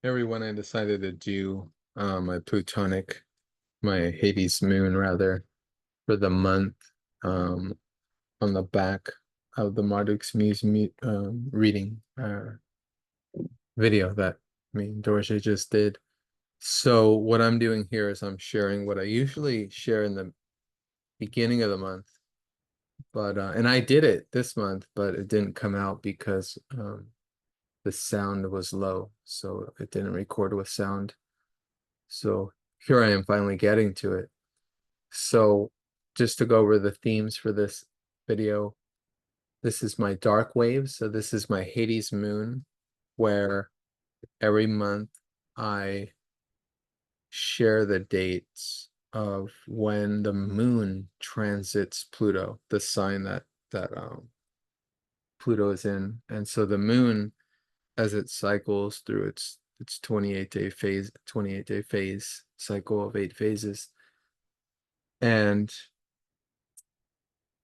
Everyone, I decided to do my Plutonic, my Hades moon rather, for the month on the back of the Marduk's Muse reading video that me and Dorsey just did. So what I'm doing here is I'm sharing what I usually share in the beginning of the month, but and I did it this month, but it didn't come out because the sound was low, so it didn't record with sound. So here I am finally getting to it. So just to go over the themes for this video, this is my dark wave. So this is my Hades moon, where every month I share the dates of when the moon transits Pluto, the sign that Pluto is in. And so the moon, as it cycles through its 28-day phase cycle of 8 phases. And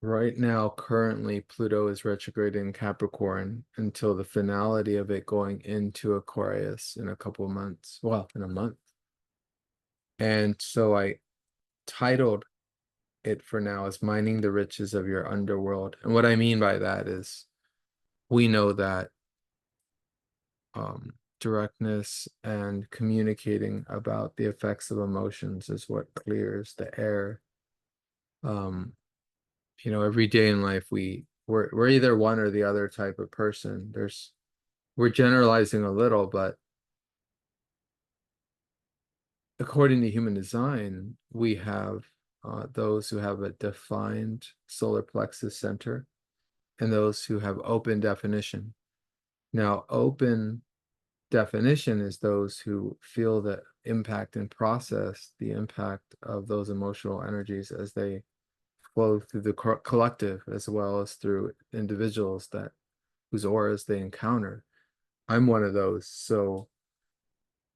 right now, currently, Pluto is retrograde in Capricorn until the finality of it going into Aquarius in a couple of months. Well, in a month. And so I titled it for now as Mining the Riches of Your Underworld. And what I mean by that is we know that directness and communicating about the effects of emotions is what clears the air. Every day in life we're either one or the other type of person. We're generalizing a little, but according to human design, we have those who have a defined solar plexus center and those who have open definition. Now, open definition is those who feel the impact and process the impact of those emotional energies as they flow through the collective as well as through individuals whose auras they encounter. I'm one of those. So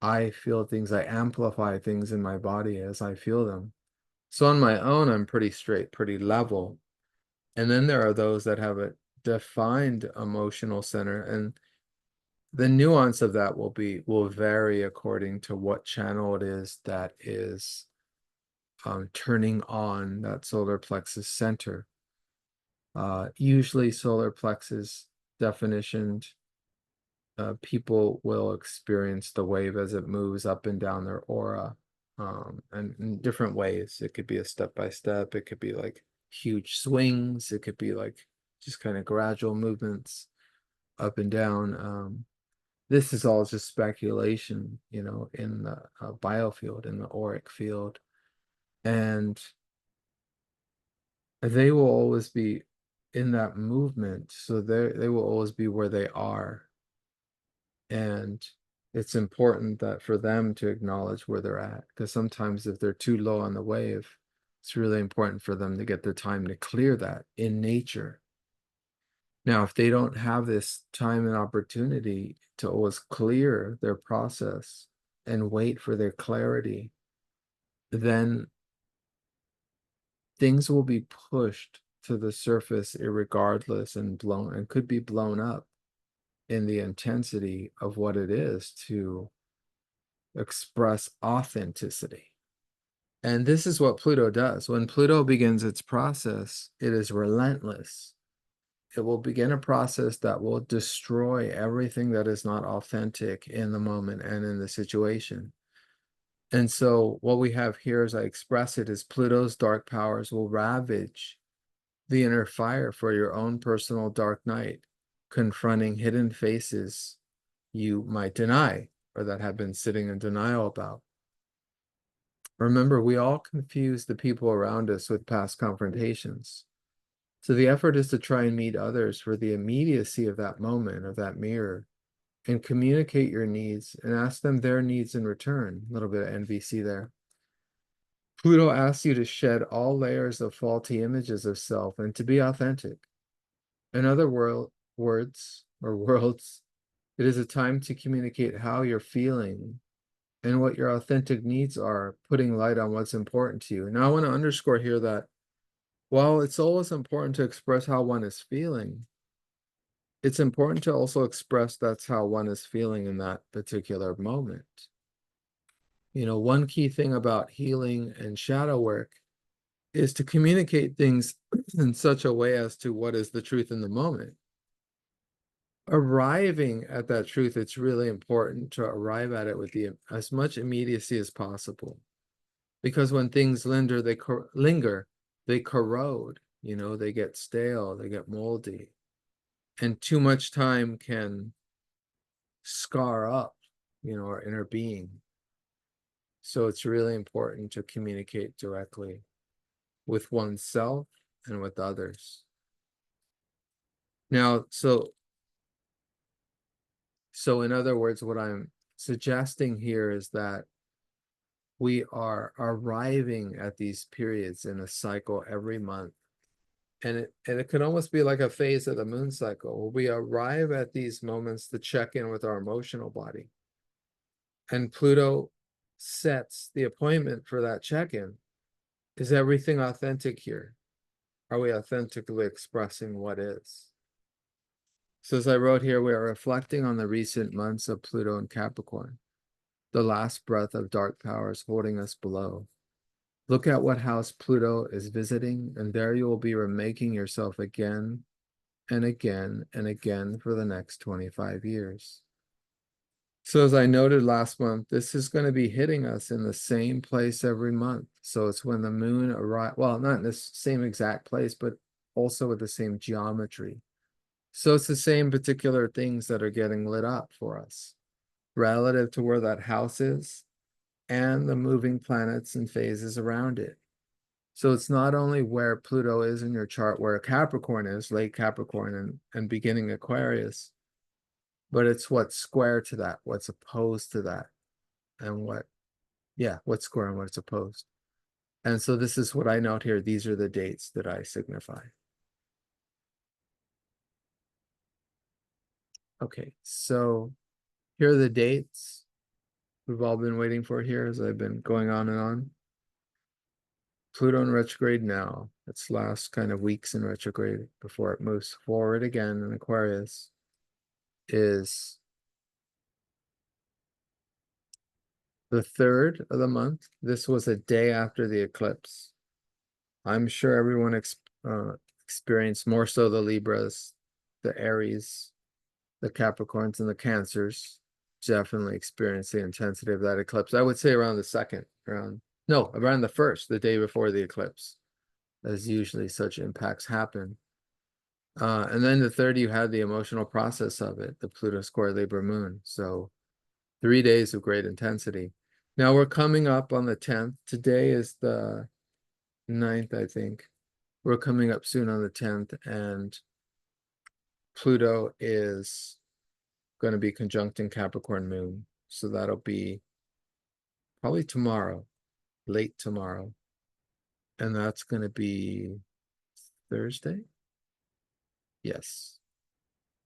I feel things, I amplify things in my body as I feel them. So on my own, I'm pretty straight, pretty level. And then there are those that have a defined emotional center. And the nuance of that will vary according to what channel it is that is turning on that solar plexus center. Usually solar plexus definitioned, people will experience the wave as it moves up and down their aura, and in different ways. It could be a step by step, it could be like huge swings, it could be like just kind of gradual movements up and down. This is all just speculation, in the biofield, in the auric field. And they will always be in that movement. So they will always be where they are. And it's important that for them to acknowledge where they're at. Because sometimes if they're too low on the wave, it's really important for them to get the time to clear that in nature. Now, if they don't have this time and opportunity to always clear their process and wait for their clarity, then things will be pushed to the surface irregardless and could be blown up in the intensity of what it is to express authenticity. And this is what Pluto does. When Pluto begins its process, it is relentless. It will begin a process that will destroy everything that is not authentic in the moment and in the situation. And so what we have here, as I express it, is Pluto's dark powers will ravage the inner fire for your own personal dark night, confronting hidden faces you might deny or that have been sitting in denial about. Remember, we all confuse the people around us with past confrontations. So the effort is to try and meet others for the immediacy of that moment, of that mirror, and communicate your needs and ask them their needs in return. A little bit of NVC there. Pluto asks you to shed all layers of faulty images of self and to be authentic. In other words, it is a time to communicate how you're feeling and what your authentic needs are, putting light on what's important to you. Now, I want to underscore here that while it's always important to express how one is feeling, it's important to also express that's how one is feeling in that particular moment. You know, one key thing about healing and shadow work is to communicate things in such a way as to what is the truth in the moment. Arriving at that truth, it's really important to arrive at it with as much immediacy as possible. Because when things linger, they corrode, you know, they get stale, they get moldy. And too much time can scar up, you know, our inner being. So it's really important to communicate directly with oneself and with others. Now, so in other words, what I'm suggesting here is that we are arriving at these periods in a cycle every month. And it could almost be like a phase of the moon cycle where we arrive at these moments to check in with our emotional body. And Pluto sets the appointment for that check-in. Is everything authentic here? Are we authentically expressing what is? So as I wrote here, we are reflecting on the recent months of Pluto and Capricorn, the last breath of dark powers holding us below. Look at what house Pluto is visiting, and there you will be remaking yourself again and again and again for the next 25 years. So as I noted last month, this is going to be hitting us in the same place every month. So it's when the moon arrives, well, not in the same exact place, but also with the same geometry. So it's the same particular things that are getting lit up for us relative to where that house is and the moving planets and phases around it. So it's not only where Pluto is in your chart, where Capricorn is, late Capricorn and beginning Aquarius, but it's what's square to that, what's opposed to that, and what's square and what's opposed. And so this is what I note here. These are the dates that I signify. Okay, so here are the dates we've all been waiting for here as I've been going on and on. Pluto in retrograde now. Its last kind of weeks in retrograde before it moves forward again in Aquarius is the 3rd of the month. This was a day after the eclipse. I'm sure everyone experienced, more so the Libras, the Aries, the Capricorns, and the Cancers, definitely experienced the intensity of that eclipse. I would say around the 2nd, around the 1st, the day before the eclipse, as usually such impacts happen. And then the 3rd, you had the emotional process of it, the Pluto square Libra moon. So 3 days of great intensity. Now we're coming up on the 10th. Today is the 9th, I think. We're coming up soon on the 10th, and Pluto is going to be conjuncting Capricorn moon. So that'll be probably tomorrow, late tomorrow. And that's going to be Thursday. Yes.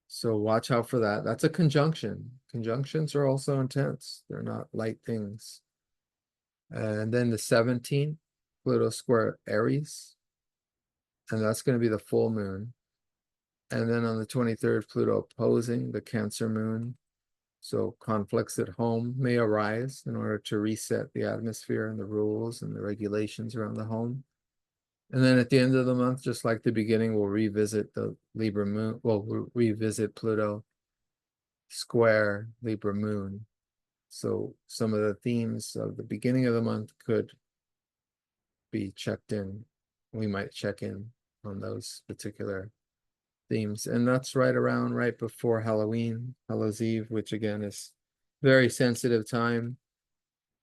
So watch out for that. That's a conjunction. Conjunctions are also intense. They're not light things. And then the 17th, Pluto square Aries. And that's going to be the full moon. And then on the 23rd, Pluto opposing the Cancer moon. So conflicts at home may arise in order to reset the atmosphere and the rules and the regulations around the home. And then at the end of the month, just like the beginning, we'll revisit the Libra moon. Well, we'll revisit Pluto square Libra moon. So some of the themes of the beginning of the month could be checked in. We might check in on those particular themes. And that's right before Halloween, Hallows Eve, which again is very sensitive time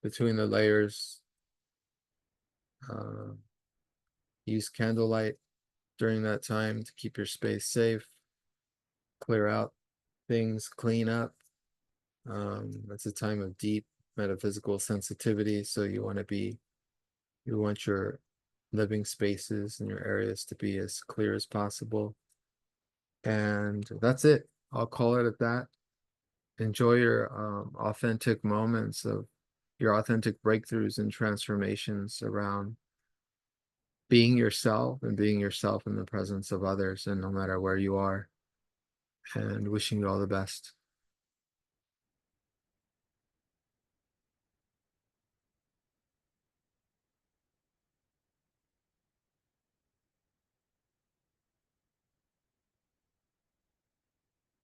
between the layers. Use candlelight during that time to keep your space safe, clear out things, clean up. It's a time of deep metaphysical sensitivity. So you want your living spaces and your areas to be as clear as possible. And that's it. I'll call it at that. Enjoy your authentic moments of your authentic breakthroughs and transformations around being yourself and being yourself in the presence of others, and no matter where you are. and wishing you all the best.